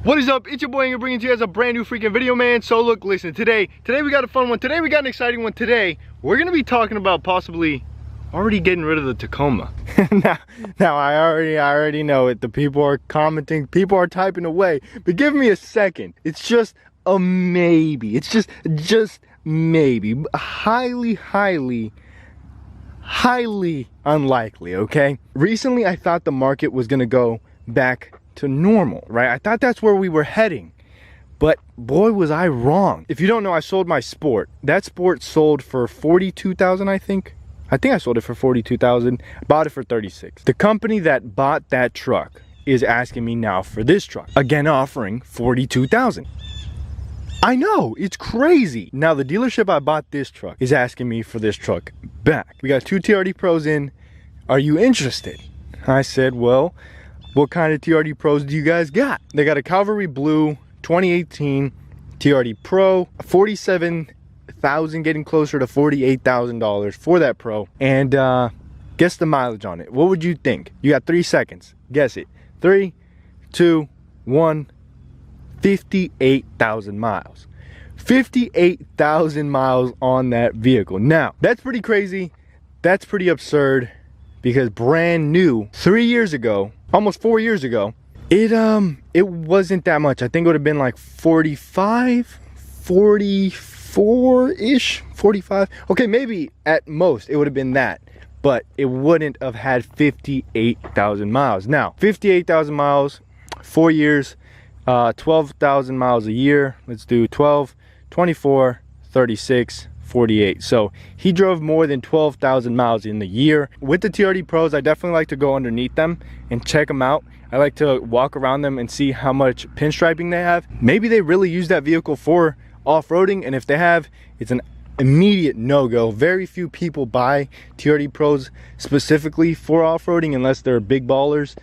What is up? It's your boy Aing bringing to you guys a brand new freaking video, man. So look, listen, today we got a fun one. Today we got an exciting one. Today we're gonna be talking about possibly already getting rid of the Tacoma. now I already know it. The people are commenting, people are typing away, but give me a second. It's just a maybe. It's just maybe. Highly unlikely, okay? Recently I thought the market was gonna go back to normal, right? I thought that's where we were heading, but boy was I wrong. If you don't know, I sold my Sport. That Sport sold for 42,000, I think I sold it for 42,000, bought it for 36. The company that bought that truck is asking me now for this truck, again offering 42,000. I know, it's crazy. Now the dealership I bought this truck is asking me for this truck back. We got 2 TRD Pros in, are you interested? I said, well, what kind of TRD Pros do you guys got? They got a Cavalry Blue 2018 TRD Pro, 47,000, getting closer to $48,000 for that Pro. And guess the mileage on it. What would you think? You got 3 seconds. Guess it. 3, 2, 1. 58,000 miles. 58,000 miles on that vehicle. Now, that's pretty crazy. That's pretty absurd because brand new 3 years ago, almost 4 years ago, it wasn't that much. I think it would have been like 45, 44-ish, 45. Okay, maybe at most it would have been that, but it wouldn't have had 58,000 miles. Now, 58,000 miles, 4 years, 12,000 miles a year. Let's do 12, 24, 36, 48. So he drove more than 12,000 miles in the year. With the TRD Pros, I definitely like to go underneath them and check them out. I like to walk around them and see how much pinstriping they have. Maybe they really use that vehicle for off-roading, and if they have, it's an immediate no-go. Very few people buy TRD Pros specifically for off-roading unless they're big ballers.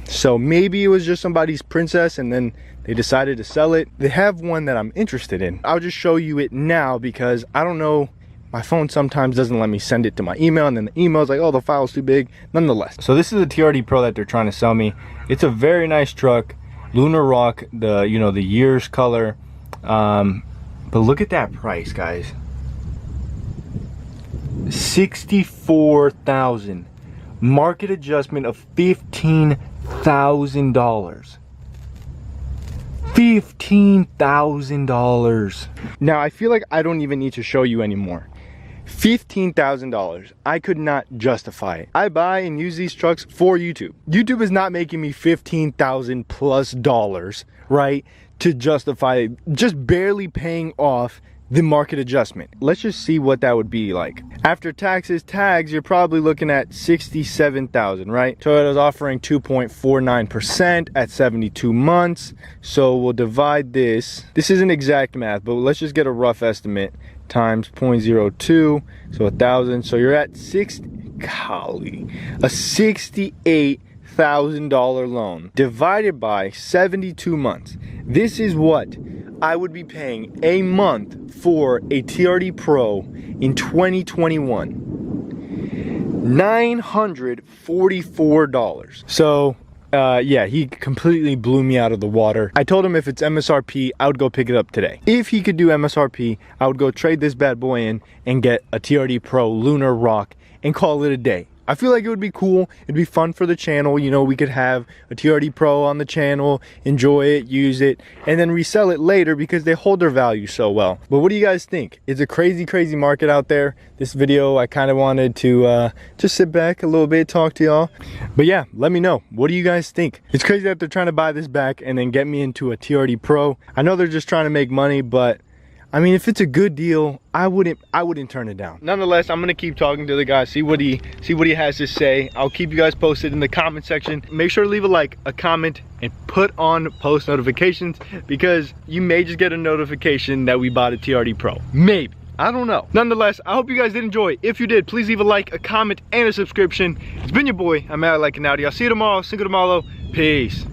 So maybe it was just somebody's princess and then they decided to sell it. They have one that I'm interested in. I'll just show you it now because I don't know, my phone sometimes doesn't let me send it to my email, and then the email's like, oh, the file's too big. Nonetheless, so this is a TRD Pro that they're trying to sell me. It's a very nice truck, Lunar Rock, the years color. But look at that price, guys. 64,000. Market adjustment of $15,000. $15,000. Now I feel like I don't even need to show you anymore. $15,000. I could not justify it. I buy and use these trucks for YouTube. YouTube is not making me $15,000 plus dollars, right, to justify just barely paying off the market adjustment. Let's just see what that would be like. After taxes, tags, you're probably looking at 67,000, right? Toyota's offering 2.49% at 72 months. So we'll divide this. This isn't exact math, but let's just get a rough estimate times 0.02, so 1,000. So you're at a $68,000 loan divided by 72 months. This is what I would be paying a month for a TRD Pro in 2021. $944. So yeah, he completely blew me out of the water. I told him if it's MSRP, I would go pick it up today. If he could do MSRP, I would go trade this bad boy in and get a TRD Pro Lunar Rock and call it a day. I feel like it would be cool. It'd be fun for the channel. You know, we could have a TRD Pro on the channel, enjoy it, use it, and then resell it later because they hold their value so well. But what do you guys think? It's a crazy market out there. This video, I kind of wanted to just sit back a little bit, talk to y'all. But yeah, let me know. What do you guys think? It's crazy that they're trying to buy this back and then get me into a TRD Pro. I know they're just trying to make money, but I mean, if it's a good deal, I wouldn't turn it down. Nonetheless, I'm gonna keep talking to the guy, see what he has to say. I'll keep you guys posted in the comment section. Make sure to leave a like, a comment, and put on post notifications because you may just get a notification that we bought a TRD Pro. Maybe. I don't know. Nonetheless, I hope you guys did enjoy. If you did, please leave a like, a comment, and a subscription. It's been your boy. I'm out like an Audi. I'll see you tomorrow. Cinco de Malo. Peace.